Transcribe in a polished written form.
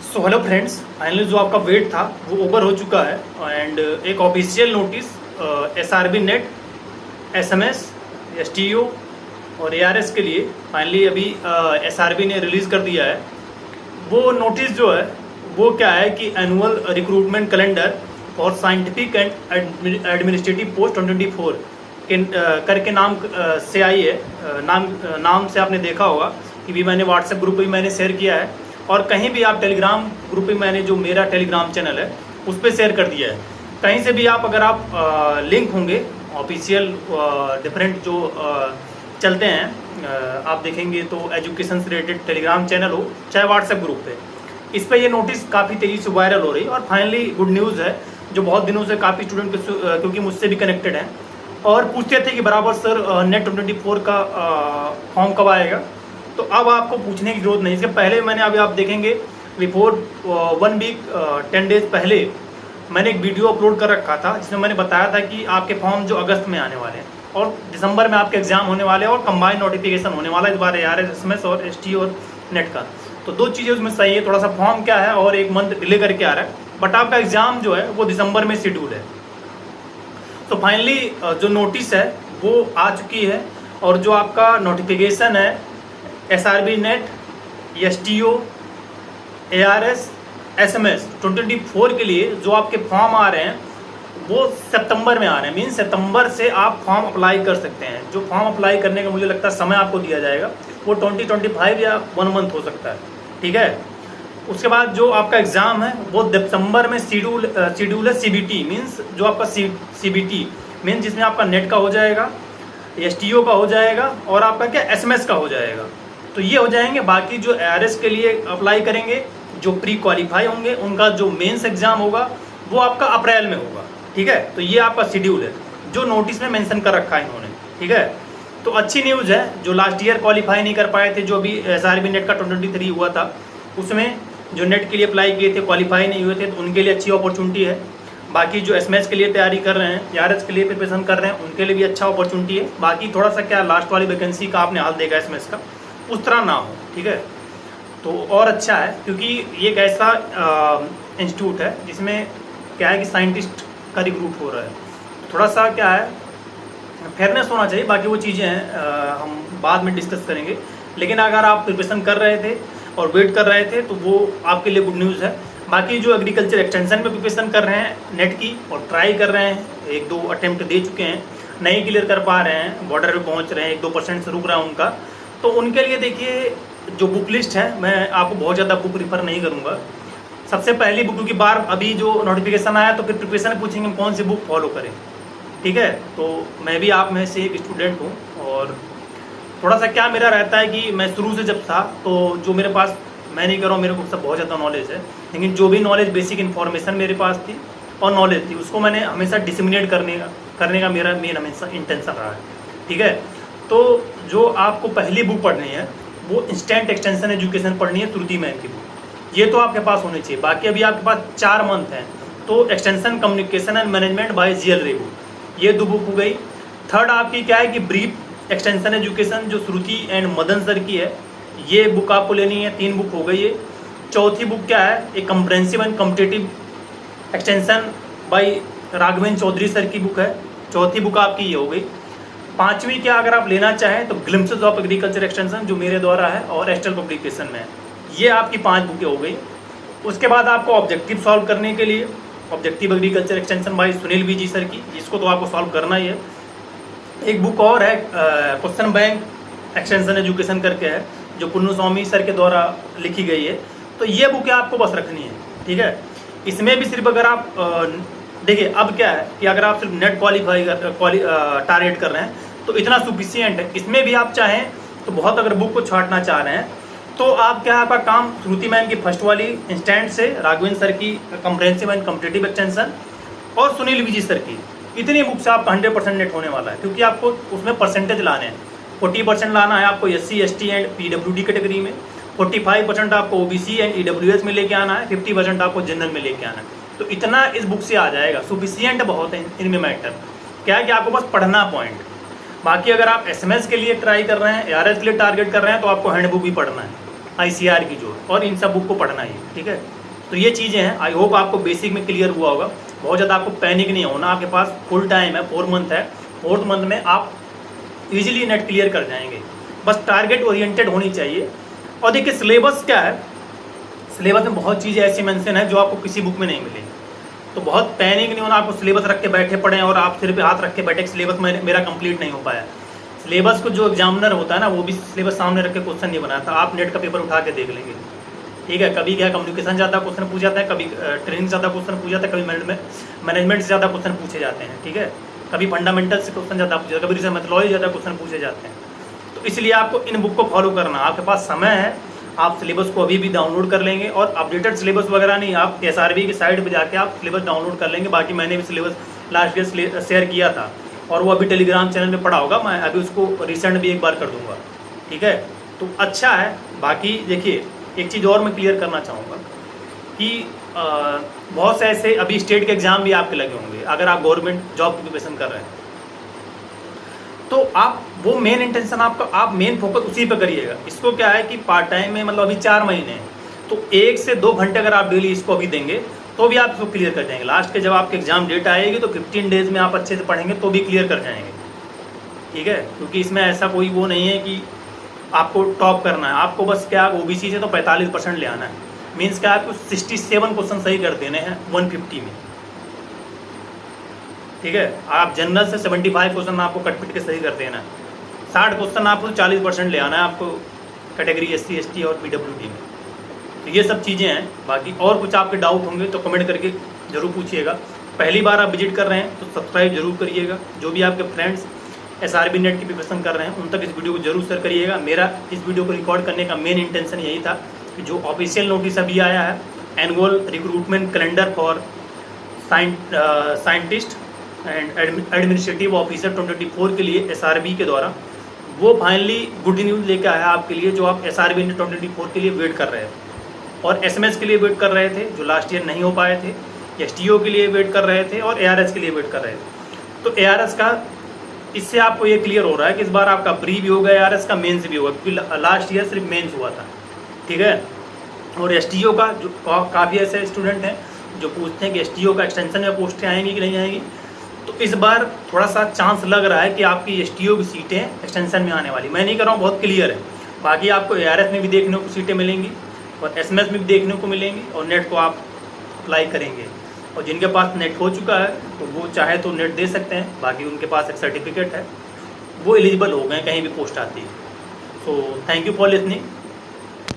So hello friends, finally जो आपका wait था वो ओवर हो चुका है एंड एक official notice SRB net, SMS, STO और एआरएस के लिए फाइनली अभी एसआरबी ने रिलीज़ कर दिया है। वो नोटिस जो है वो क्या है कि annual recruitment calendar for scientific and administrative post 2024 के करके नाम से आई है। नाम से आपने देखा होगा कि भी मैंने व्हाट्सएप ग्रुप पे भी मैंने शेयर किया है और कहीं भी आप टेलीग्राम ग्रुप पे मैंने जो मेरा टेलीग्राम चैनल है उस पर शेयर कर दिया है। कहीं से भी आप अगर आप लिंक होंगे ऑफिशियल डिफरेंट जो चलते हैं आप देखेंगे तो एजुकेशन से रिलेटेड टेलीग्राम चैनल हो चाहे व्हाट्सएप ग्रुप पे, इस पर ये नोटिस काफ़ी तेज़ी से वायरल हो रही है और फाइनली गुड न्यूज़ है जो बहुत दिनों से काफ़ी स्टूडेंट क्योंकि मुझसे भी कनेक्टेड हैं और पूछते थे कि बराबर सर नेट 2024 का फॉर्म कब आएगा। तो अब आपको पूछने की जरूरत नहीं। इसके पहले मैंने अभी आप देखेंगे बिफोर 1 वीक 10 डेज पहले मैंने एक वीडियो अपलोड कर रखा था जिसमें मैंने बताया था कि आपके फॉर्म जो अगस्त में आने वाले हैं और दिसंबर में आपके एग्जाम होने वाले हैं और कंबाइंड नोटिफिकेशन होने वाला है इस बार एआरएस, एसएमएस और एसटी और नेट का। तो दो चीज़ें उसमें सही है, थोड़ा सा फॉर्म क्या है और एक मंथ डिले करके आ रहा है, बट आपका एग्जाम जो है वो दिसंबर में शेड्यूल है। तो फाइनली जो नोटिस है वो आ चुकी है और जो आपका नोटिफिकेशन है SRB net, STO, ARS, SMS 2024 के लिए जो आपके फॉर्म आ रहे हैं वो सितंबर में आ रहे हैं। मीन सितंबर से आप फॉर्म अप्लाई कर सकते हैं। जो फॉर्म अप्लाई करने का मुझे लगता है समय आपको दिया जाएगा वो 2025 या 1 मंथ हो सकता है, ठीक है। उसके बाद जो आपका एग्ज़ाम है वो दिसंबर में शेड्यूल है सीबीटी, मीन्स जो आपका सीबीटी मीन्स जिसमें आपका नेट का हो जाएगा, एसटीओ का हो जाएगा और आपका क्या एसएमएस का हो जाएगा। तो ये हो जाएंगे। बाकी जो एआरएस के लिए अप्लाई करेंगे जो प्री क्वालिफाई होंगे उनका जो मेंस एग्जाम होगा वो आपका अप्रैल में होगा, ठीक है। तो ये आपका शेड्यूल है जो नोटिस में मेंशन कर रखा है इन्होंने, ठीक है। तो अच्छी न्यूज़ है जो लास्ट ईयर क्वालिफाई नहीं कर पाए थे, जो अभी एसआरबी नेट का 2023 हुआ था उसमें जो नेट के लिए अप्लाई किए थे क्वालिफाई नहीं हुए थे तो उनके लिए अच्छी अपॉर्चुनिटी है। बाकी जो एसएमएस के लिए तैयारी कर रहे हैं, एआरएस के लिए प्रिपरेशन कर रहे हैं उनके लिए भी अच्छा अपॉर्चुनिटी है। बाकी थोड़ा सा क्या लास्ट वाली वैकेंसी का आपने हाल देखा एसएमएस का, उस तरह ना हो, ठीक है। तो और अच्छा है क्योंकि ये एक ऐसा इंस्टीट्यूट है जिसमें क्या है कि साइंटिस्ट का रिक्रूट हो रहा है। थोड़ा सा क्या है फेयरनेस होना चाहिए। बाकी वो चीज़ें हैं हम बाद में डिस्कस करेंगे, लेकिन अगर आप प्रिपरेशन कर रहे थे और वेट कर रहे थे तो वो आपके लिए गुड न्यूज़ है। बाकी जो एग्रीकल्चर एक्सटेंशन में प्रिपरेशन कर रहे हैं नेट की और ट्राई कर रहे हैं, 1-2 अटेम्प्ट दे चुके हैं, नहीं क्लियर कर पा रहे हैं, बॉर्डर पे पहुंच रहे हैं, 1-2% से रुक रहा है उनका, तो उनके लिए देखिए जो बुक लिस्ट है मैं आपको बहुत ज़्यादा बुक रिफ़र नहीं करूँगा। सबसे पहली बुक की बार अभी जो नोटिफिकेशन आया तो फिर प्रिपरेशन पूछेंगे कौन सी बुक फॉलो करें, ठीक है। तो मैं भी आप में से एक स्टूडेंट हूँ और थोड़ा सा क्या मेरा रहता है कि मैं शुरू से जब था तो जो मेरे पास, मैं नहीं कर रहा हूँ, मेरे को सब बहुत ज़्यादा नॉलेज है, लेकिन जो भी नॉलेज बेसिक इन्फॉर्मेशन मेरे पास थी और नॉलेज थी उसको मैंने हमेशा डिसमिनेट करने का मेरा मेन हमेशा इंटेंशन रहा है, ठीक है। तो जो आपको पहली बुक पढ़नी है वो इंस्टेंट एक्सटेंशन एजुकेशन पढ़नी है, श्रुति मैम की बुक, ये तो आपके पास होनी चाहिए। बाकी अभी आपके पास 4 मंथ हैं तो extension communication and management by GL रेबू, ये 2 बुक हो गई। थर्ड आपकी क्या है कि ब्रीफ एक्सटेंशन एजुकेशन जो श्रुति एंड मदन सर की है, ये बुक आपको लेनी है, 3 बुक हो गई है। चौथी बुक क्या है, एक comprehensive and competitive extension by Raghavendra Chaudhary sir की बुक है, चौथी बुक आपकी ये हो गई। 5वीं क्या अगर आप लेना चाहें तो ग्लिम्पसेस ऑफ एग्रीकल्चर एक्सटेंशन जो मेरे द्वारा है और एस्टल पब्लिकेशन में है, ये आपकी 5 बुकें हो गई। उसके बाद आपको ऑब्जेक्टिव सॉल्व करने के लिए objective agriculture extension by Sunil V sir की, जिसको तो आपको सॉल्व करना ही है। एक बुक और है क्वेश्चन बैंक एक्सटेंशन एजुकेशन करके है जो कुन्नू स्वामी सर के द्वारा लिखी गई है, तो ये बुकें आपको बस रखनी है, ठीक है। इसमें भी सिर्फ अगर आप देखिए अब क्या है कि अगर आप सिर्फ नेट क्वालिफाई टारगेट कर रहे हैं तो इतना सफिशिएंट है। इसमें भी आप चाहें तो बहुत अगर बुक को छांटना चाह रहे हैं तो आप क्या, आपका काम श्रुति मैम की फर्स्ट वाली इंस्टेंट से, राघवेंद्र सर की कम्प्रेहेंसिव एंड कॉम्पिटिटिव एक्सटेंशन और सुनील वी सर की, इतनी बुक से आपका 100% नेट होने वाला है। क्योंकि आपको उसमें परसेंटेज लाने हैं, 40% लाना है आपको SC ST and PWD category में, 45% आपको OBC एंड EWS में लेके आना है, 50% आपको जनरल में लेके आना है। तो इतना इस बुक से आ जाएगा, सफिशिएंट बहुत है इनमें मैटर। क्या है कि आपको बस पढ़ना पॉइंट। बाकी अगर आप एसएमएस के लिए ट्राई कर रहे हैं, एआरएस के लिए टारगेट कर रहे हैं तो आपको हैंडबुक भी पढ़ना है, ICR की जो है, और इन सब बुक को पढ़ना ही, ठीक है। तो ये चीज़ें हैं, आई होप आपको बेसिक में क्लियर हुआ होगा। बहुत ज़्यादा आपको पैनिक नहीं होना, आपके पास फुल टाइम है, 4 मंथ है, 4th मंथ में आप इजीली नेट क्लियर कर जाएंगे। बस टारगेट ओरिएंटेड होनी चाहिए। और देखिए सिलेबस क्या है, सिलेबस में बहुत चीज़ें ऐसी मेंशन है जो आपको किसी बुक में नहीं मिलेगी। तो बहुत पैनिक नहीं होना, आपको सिलेबस रख के बैठे पड़े और आप सिर पे हाथ रख के बैठे सिलेबस मेरा कंप्लीट नहीं हो पाया। सिलेबस को जो एग्जामिनर होता है ना, वो भी सिलेबस सामने रख के क्वेश्चन नहीं बनाता। आप नेट का पेपर उठा के देख लेंगे, ठीक है। कभी क्या कम्युनिकेशन ज़्यादा क्वेश्चन पूछ जाता है, कभी ट्रेनिंग ज़्यादा क्वेश्चन पूछ जाता है, कभी मैनेजमेंट से ज़्यादा क्वेश्चन पूछे जाते हैं, ठीक है। कभी फंडामेंटल से क्वेश्चन ज़्यादा पूछे जाते हैं, कभी रिसर्च मेथोडोलॉजी ज़्यादा क्वेश्चन पूछे जाते हैं। तो इसलिए आपको इन बुक को फॉलो करना, आपके पास समय है, आप सिलेबस को अभी भी डाउनलोड कर लेंगे। और अपडेटेड सिलेबस वगैरह नहीं, आप SRB की साइट पे जाके आप सिलेबस डाउनलोड कर लेंगे। बाकी मैंने भी सिलेबस लास्ट ईयर शेयर किया था और वो अभी टेलीग्राम चैनल पे पड़ा होगा, मैं अभी उसको रिसेंट भी एक बार कर दूंगा, ठीक है। तो अच्छा है। बाकी देखिए एक चीज़ और मैं क्लियर करना चाहूँगा कि बहुत से ऐसे अभी स्टेट के एग्ज़ाम भी आपके लगे होंगे, अगर आप गवर्नमेंट जॉब की प्रिपरेशन कर रहे हैं तो आप वो मेन इंटेंशन आपका, आप मेन फोकस उसी पे करिएगा। इसको क्या है कि पार्ट टाइम में मतलब अभी 4 महीने हैं, तो 1 से 2 घंटे अगर आप डेली इसको अभी देंगे तो भी आप इसको क्लियर कर जाएंगे। लास्ट के जब आपके एग्जाम डेट आएगी तो 15 डेज में आप अच्छे से पढ़ेंगे तो भी क्लियर कर जाएंगे, ठीक है। क्योंकि इसमें ऐसा कोई वो नहीं है कि आपको टॉप करना है, आपको बस क्या OBC से तो 45% ले आना है। मीन्स क्या, आपको 67 क्वेश्चन सही कर देने हैं 150 में, ठीक है। आप जनरल से 75 क्वेश्चन आपको कटपिट के सही कर देना है। 60 क्वेश्चन आपको 40% ले आना है आपको कैटेगरी SC ST और PWD में। तो ये सब चीज़ें हैं। बाकी और कुछ आपके डाउट होंगे तो कमेंट करके ज़रूर पूछिएगा। पहली बार आप विजिट कर रहे हैं तो सब्सक्राइब जरूर करिएगा। जो भी आपके फ्रेंड्स SRB नेट की प्रिपरेशन कर रहे हैं उन तक इस वीडियो को जरूर शेयर करिएगा। मेरा इस वीडियो को रिकॉर्ड करने का मेन इंटेंशन यही था कि जो ऑफिशियल नोटिस अभी आया है, annual recruitment calendar for scientist and administrative officer 2024 के लिए SRB के द्वारा, वो फाइनली गुड न्यूज़ लेकर आया आपके लिए, जो आप SRB 2024 के लिए वेट कर रहे थे और SMS के लिए वेट कर रहे थे, जो लास्ट ईयर नहीं हो पाए थे, STO के लिए वेट कर रहे थे और ARS के लिए वेट कर रहे थे। तो ARS का इससे आपको ये क्लियर हो रहा है कि इस बार आपका प्री भी होगा, ARS का मेंस भी होगा, क्योंकि लास्ट ईयर सिर्फ मेंस हुआ था, ठीक है। और STO का जो काफ़ी ऐसे स्टूडेंट हैं जो पूछते हैं कि STO का एक्सटेंशन में पोस्टें आएंगी कि नहीं आएंगी, तो इस बार थोड़ा सा चांस लग रहा है कि आपकी STO की सीटें एक्सटेंशन में आने वाली। मैं नहीं कर रहा हूँ, बहुत क्लियर है। बाकी आपको ARS में भी देखने को सीटें मिलेंगी और SMS में भी देखने को मिलेंगी और नेट को आप अप्लाई करेंगे। और जिनके पास नेट हो चुका है तो वो चाहे तो नेट दे सकते हैं, बाकी उनके पास एक सर्टिफिकेट है, वो एलिजिबल हो गए कहीं भी पोस्ट आती है। So thank you for listening.